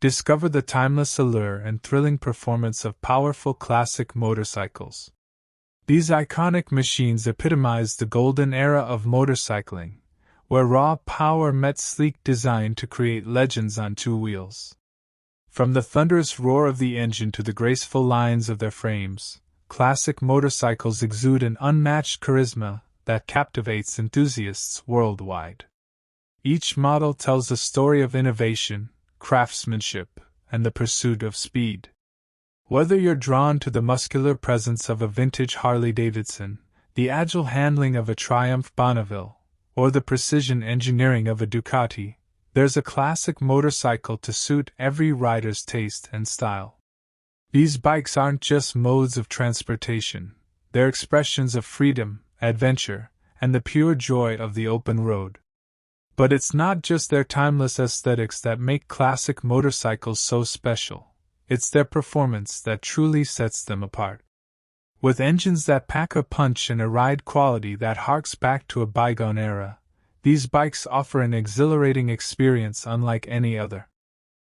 Discover the timeless allure and thrilling performance of powerful classic motorcycles. These iconic machines epitomize the golden era of motorcycling, where raw power met sleek design to create legends on two wheels. From the thunderous roar of the engine to the graceful lines of their frames, classic motorcycles exude an unmatched charisma that captivates enthusiasts worldwide. Each model tells a story of innovation, craftsmanship, and the pursuit of speed. Whether you're drawn to the muscular presence of a vintage Harley-Davidson, the agile handling of a Triumph Bonneville, or the precision engineering of a Ducati, there's a classic motorcycle to suit every rider's taste and style. These bikes aren't just modes of transportation, they're expressions of freedom, adventure, and the pure joy of the open road. But it's not just their timeless aesthetics that make classic motorcycles so special, it's their performance that truly sets them apart. With engines that pack a punch and a ride quality that harks back to a bygone era, these bikes offer an exhilarating experience unlike any other.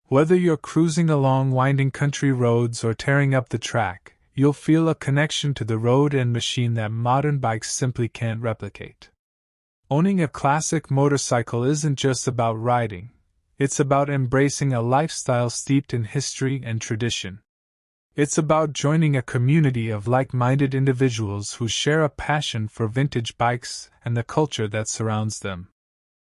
Whether you're cruising along winding country roads or tearing up the track, you'll feel a connection to the road and machine that modern bikes simply can't replicate. Owning a classic motorcycle isn't just about riding, it's about embracing a lifestyle steeped in history and tradition. It's about joining a community of like-minded individuals who share a passion for vintage bikes and the culture that surrounds them.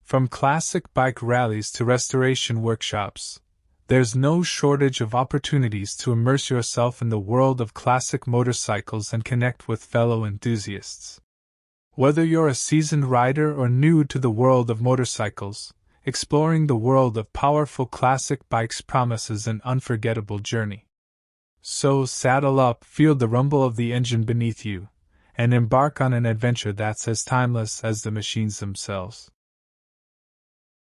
From classic bike rallies to restoration workshops, there's no shortage of opportunities to immerse yourself in the world of classic motorcycles and connect with fellow enthusiasts. Whether you're a seasoned rider or new to the world of motorcycles, exploring the world of powerful classic bikes promises an unforgettable journey. So saddle up, feel the rumble of the engine beneath you, and embark on an adventure that's as timeless as the machines themselves.